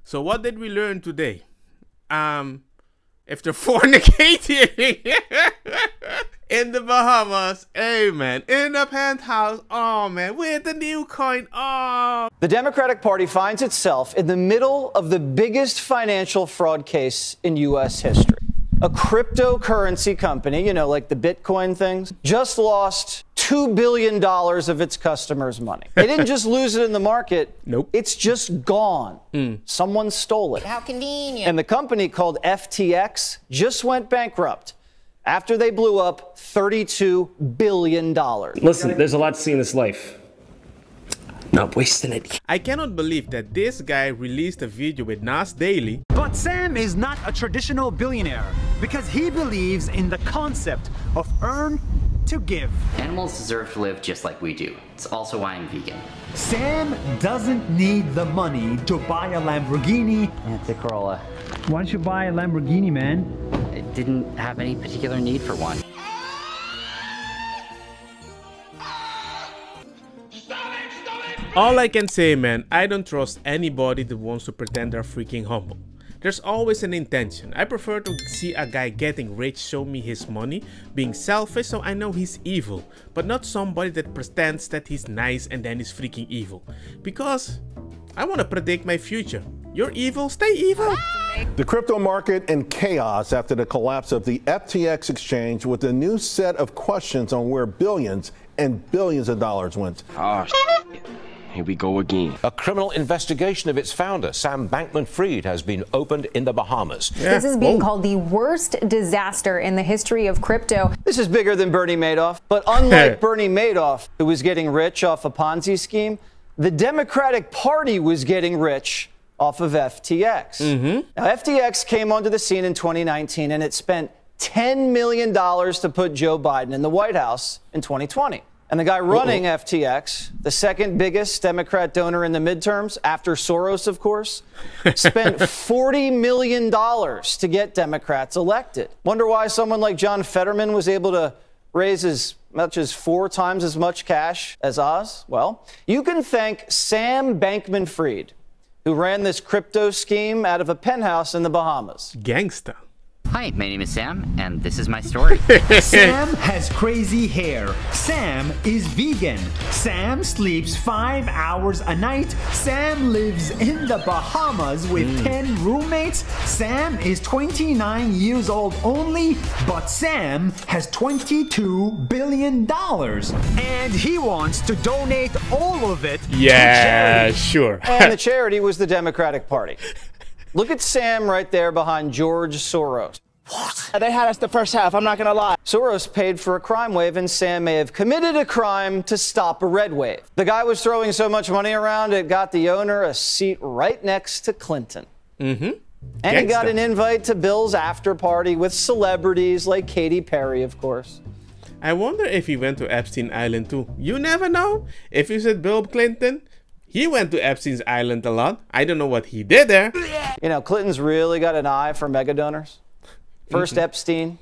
So what did we learn today? After fornicating in the Bahamas, hey man, in the penthouse, oh man, with the new coin, oh. The Democratic Party finds itself in the middle of the biggest financial fraud case in U.S. history. A cryptocurrency company, you know, like the Bitcoin things, just lost $2 billion of its customers' money. They didn't just lose it in the market. Nope. It's just gone. Someone stole it. How convenient. And the company called FTX just went bankrupt after they blew up $32 billion. Listen, there's a lot to see in this life. Not wasting it. I cannot believe that this guy released a video with Nas Daily. But Sam is not a traditional billionaire because he believes in the concept of earn to give. Animals deserve to live just like we do. It's also why I'm vegan. Sam doesn't need the money to buy a Lamborghini. It's a Corolla. Why don't you buy a Lamborghini, man? I didn't have any particular need for one. All I can say, man, I don't trust anybody that wants to pretend they're freaking humble. There's always an intention. I prefer to see a guy getting rich show me his money, being selfish so I know he's evil, but not somebody that pretends that he's nice and then is freaking evil. Because I want to predict my future. You're evil, stay evil. The crypto market in chaos after the collapse of the FTX exchange with a new set of questions on where billions and billions of dollars went. Oh, here we go again. A criminal investigation of its founder, Sam Bankman-Fried, has been opened in the Bahamas. Yeah. This is being called the worst disaster in the history of crypto. This is bigger than Bernie Madoff, but unlike Bernie Madoff, who was getting rich off a Ponzi scheme, the Democratic Party was getting rich off of FTX. Now, FTX came onto the scene in 2019, and it spent $10 million to put Joe Biden in the White House in 2020. And the guy running FTX, the second biggest Democrat donor in the midterms, after Soros, of course, spent $40 million to get Democrats elected. Wonder why someone like John Fetterman was able to raise as much as 4 times as much cash as Oz? Well, you can thank Sam Bankman-Fried, who ran this crypto scheme out of a penthouse in the Bahamas. Gangsta. Hi, my name is Sam, and this is my story. Sam has crazy hair. Sam is vegan. Sam sleeps 5 hours a night. Sam lives in the Bahamas with 10 roommates. Sam is 29 years old only, but Sam has $22 billion. And he wants to donate all of it to charity. Sure. And the charity was the Democratic Party. Look at Sam right there behind George Soros. What? They had us the first half, I'm not gonna lie. Soros paid for a crime wave, and Sam may have committed a crime to stop a red wave. The guy was throwing so much money around, it got the owner a seat right next to Clinton. And he got an invite to Bill's after party with celebrities like Katy Perry, of course. I wonder if he went to Epstein Island too. You never know. If you said Bill Clinton, he went to Epstein's Island a lot. I don't know what he did there. You know, Clinton's really got an eye for mega donors. First Epstein,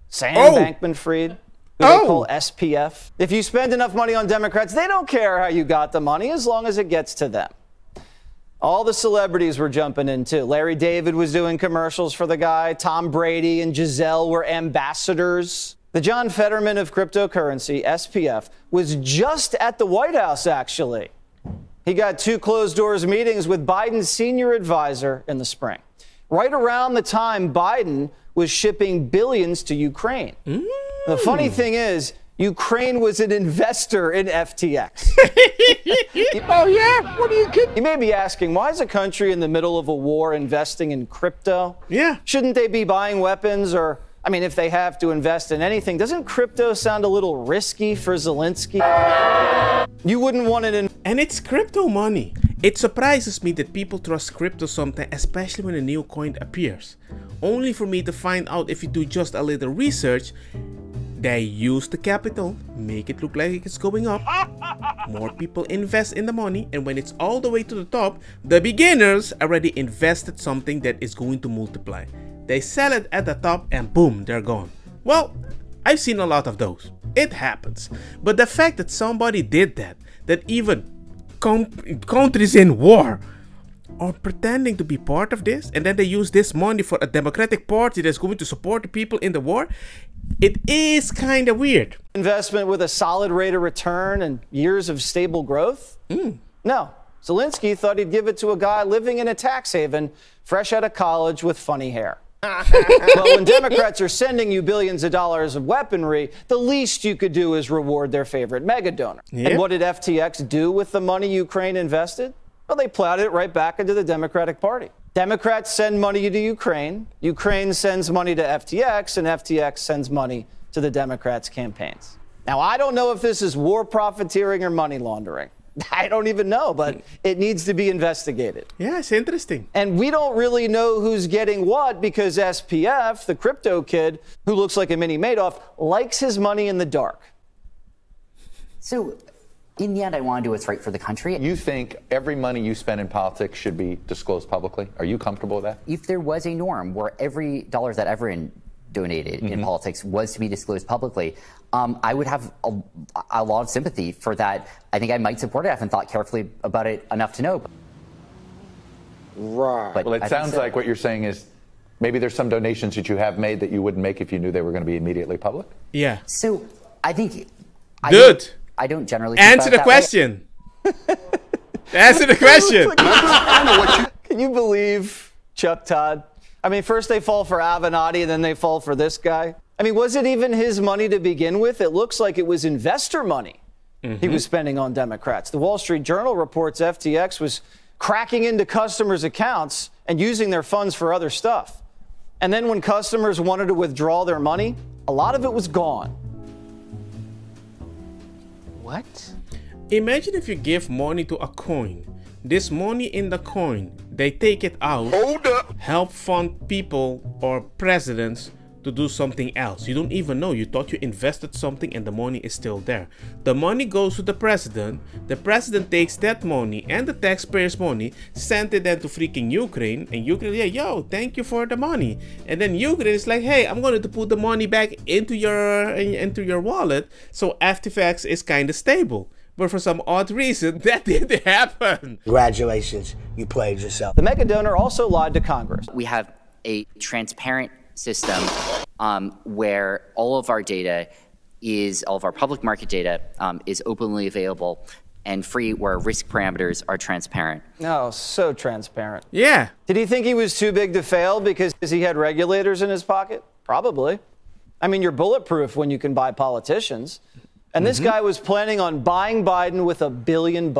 Sam Bankman-Fried, who they call SPF. If you spend enough money on Democrats, they don't care how you got the money as long as it gets to them. All the celebrities were jumping in too. Larry David was doing commercials for the guy. Tom Brady and Giselle were ambassadors. The John Fetterman of cryptocurrency, SPF, was just at the White House, actually. He got 2 closed-doors meetings with Biden's senior advisor in the spring, right around the time Biden was shipping billions to Ukraine. The funny thing is, Ukraine was an investor in FTX. Oh yeah? What are you kidding? You may be asking, why is a country in the middle of a war investing in crypto? Yeah. Shouldn't they be buying weapons or, I mean, if they have to invest in anything, doesn't crypto sound a little risky for Zelensky? You wouldn't want it in... And it's crypto money. It surprises me that people trust crypto sometimes, especially when a new coin appears. Only for me to find out if you do just a little research, they use the capital, make it look like it's going up. More people invest in the money, and when it's all the way to the top, the beginners already invested something that is going to multiply. They sell it at the top and boom, they're gone. Well, I've seen a lot of those. It happens. But the fact that somebody did that, that even countries in war are pretending to be part of this, and then they use this money for a Democratic Party that's going to support the people in the war. It is kind of weird. Investment with a solid rate of return and years of stable growth? No. Zelensky thought he'd give it to a guy living in a tax haven, fresh out of college with funny hair. Well, when Democrats are sending you billions of dollars of weaponry, the least you could do is reward their favorite mega donor. Yep. And what did FTX do with the money Ukraine invested? Well, they plowed it right back into the Democratic Party. Democrats send money to Ukraine. Ukraine sends money to FTX, and FTX sends money to the Democrats' campaigns. Now, I don't know if this is war profiteering or money laundering. I don't even know, but it needs to be investigated. Yeah, it's interesting. And we don't really know who's getting what because SPF, the crypto kid, who looks like a mini Madoff, likes his money in the dark. So, in the end, I want to do what's right for the country. You think every money you spend in politics should be disclosed publicly? Are you comfortable with that? If there was a norm where every dollar that everyone donated in politics was to be disclosed publicly, I would have a lot of sympathy for that. I think I might support it. I haven't thought carefully about it enough to know. Right. Well, it sounds like what you're saying is maybe there's some donations that you have made that you wouldn't make if you knew they were going to be immediately public? Yeah. So I think... Dude. I don't generally... Answer the question. Answer the question. Can you believe Chuck Todd? I mean, first they fall for Avenatti, and then they fall for this guy. I mean, was it even his money to begin with? It looks like it was investor money he was spending on Democrats. The Wall Street Journal reports FTX was cracking into customers' accounts and using their funds for other stuff. And then when customers wanted to withdraw their money, a lot of it was gone. What? Imagine if you give money to a coin. This money in the coin, they take it out, help fund people or presidents to do something else. You don't even know. You thought you invested something and the money is still there. The money goes to the president takes that money and the taxpayers' money, sent it then to freaking Ukraine, and Ukraine, yeah, yo, thank you for the money. And then Ukraine is like, hey, I'm going to put the money back into your wallet, so FTX is kind of stable. But for some odd reason, that didn't happen. Congratulations, you played yourself. The mega donor also lied to Congress. We have a transparent system where all of our data all of our public market data is openly available and free, where risk parameters are transparent. Oh, so transparent. Yeah. Did he think he was too big to fail because he had regulators in his pocket? Probably. I mean, you're bulletproof when you can buy politicians. And this guy was planning on buying Biden with $1 billion.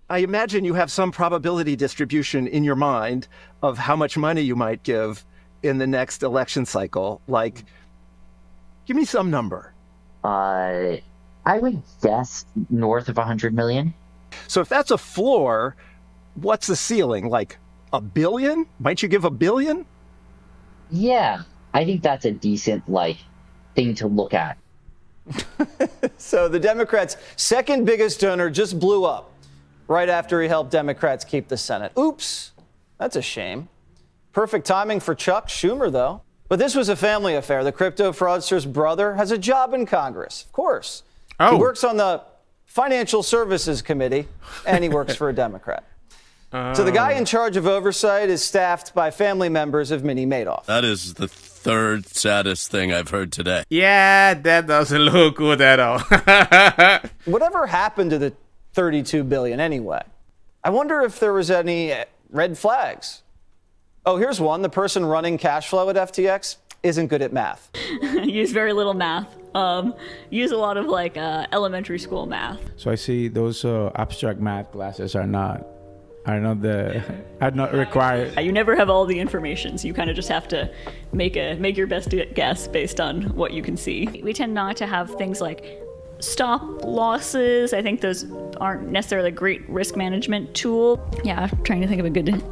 I imagine you have some probability distribution in your mind of how much money you might give in the next election cycle. Like, give me some number. I would guess north of 100 million. So if that's a floor, what's the ceiling? Like $1 billion? Might you give $1 billion? Yeah, I think that's a decent, thing to look at. So the Democrats' second biggest donor just blew up right after he helped Democrats keep the Senate. Oops, that's a shame. Perfect timing for Chuck Schumer, though. But this was a family affair. The crypto fraudster's brother has a job in Congress, of course. Oh. He works on the Financial Services Committee, and he works for a Democrat. So the guy in charge of oversight is staffed by family members of Mini Madoff. That is the third saddest thing I've heard today. Yeah, that doesn't look good at all. Whatever happened to the $32 billion anyway? I wonder if there was any red flags. Oh, here's one. The person running cash flow at FTX isn't good at math. Use very little math. Use a lot of elementary school math. So I see those abstract math classes are not required. You never have all the information, so you kind of just have to make your best guess based on what you can see. We tend not to have things like stop losses. I think those aren't necessarily a great risk management tool. Yeah, I'm trying to think of a good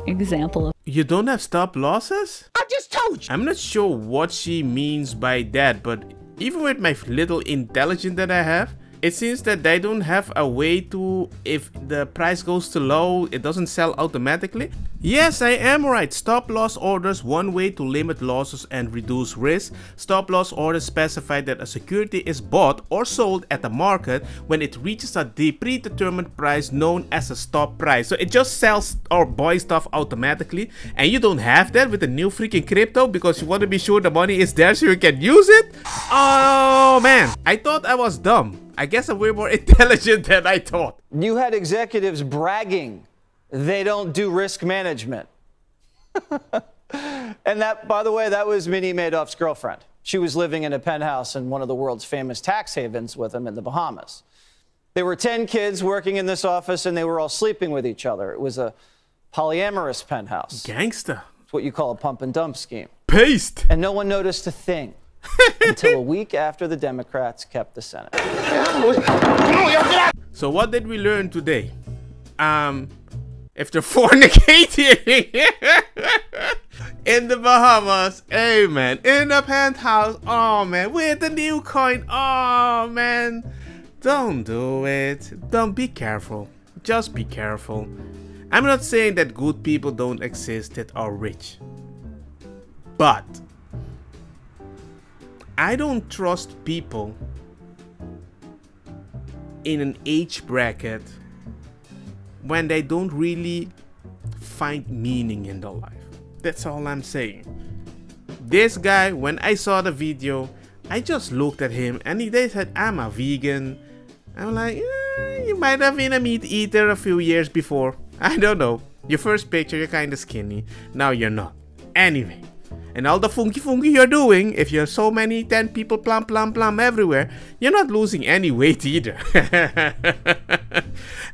example of. You don't have stop losses? I just told you. I'm not sure what she means by that, but even with my little intelligence that I have, It seems that they don't have a way to, if the price goes too low, it doesn't sell automatically. Yes, I am right. Stop loss orders, one way to limit losses and reduce risk. Stop loss orders specify that a security is bought or sold at the market when it reaches a predetermined price known as a stop price. So it just sells or buys stuff automatically, and you don't have that with the new freaking crypto because you want to be sure the money is there so you can use it. Oh man, I thought I was dumb. I guess I'm way more intelligent than I thought. You had executives bragging they don't do risk management. And that, by the way, that was Minnie Madoff's girlfriend. She was living in a penthouse in one of the world's famous tax havens with him in the Bahamas. There were 10 kids working in this office, and they were all sleeping with each other. It was a polyamorous penthouse. Gangsta. It's what you call a pump and dump scheme. Paste. And no one noticed a thing until a week after the Democrats kept the Senate. So what did we learn today? If they're fornicating in the Bahamas, hey man, in the penthouse, oh man, with the new coin, oh man, don't do it. Don't, be careful. Just be careful. I'm not saying that good people don't exist that are rich, but I don't trust people in an age bracket when they don't really find meaning in their life. That's all I'm saying. This guy, when I saw the video, I just looked at him and they said, I'm a vegan. I'm like, you might have been a meat eater a few years before. I don't know. Your first picture, you're kind of skinny. Now you're not. Anyway. And all the funky you're doing, if you're so many 10 people plum everywhere, you're not losing any weight either.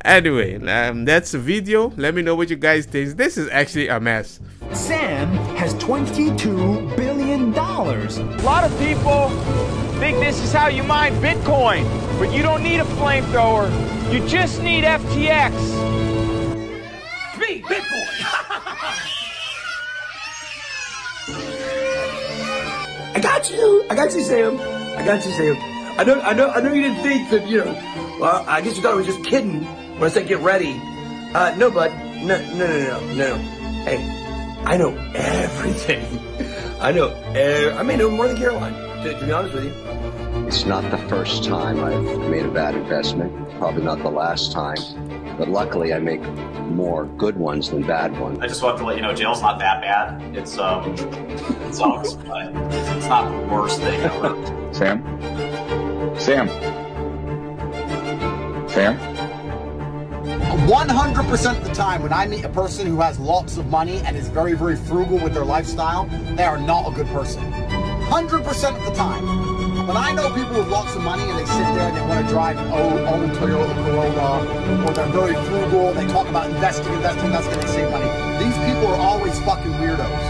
Anyway, that's the video. Let me know what you guys think. This is actually a mess. Sam has $22 billion. A lot of people think this is how you mine Bitcoin, but you don't need a flamethrower. You just need FTX. Me, Bitcoin. I got you, Sam. I got you, Sam. I know you didn't think that, you know, well, I guess you thought I was just kidding when I said get ready. No, bud. No. Hey, I know everything. I may know more than Caroline, to be honest with you. It's not the first time I've made a bad investment. Probably not the last time. But luckily, I make more good ones than bad ones. I just want to let you know, jail's not that bad. It sucks, but it's not the worst thing ever. Sam? 100% of the time when I meet a person who has lots of money and is very, very frugal with their lifestyle, they are not a good person. 100% of the time. When I know people with lots of money and they sit there and they want to drive an old Toyota Corolla, or they're very frugal, they talk about investing, they save money. These people are always fucking weirdos.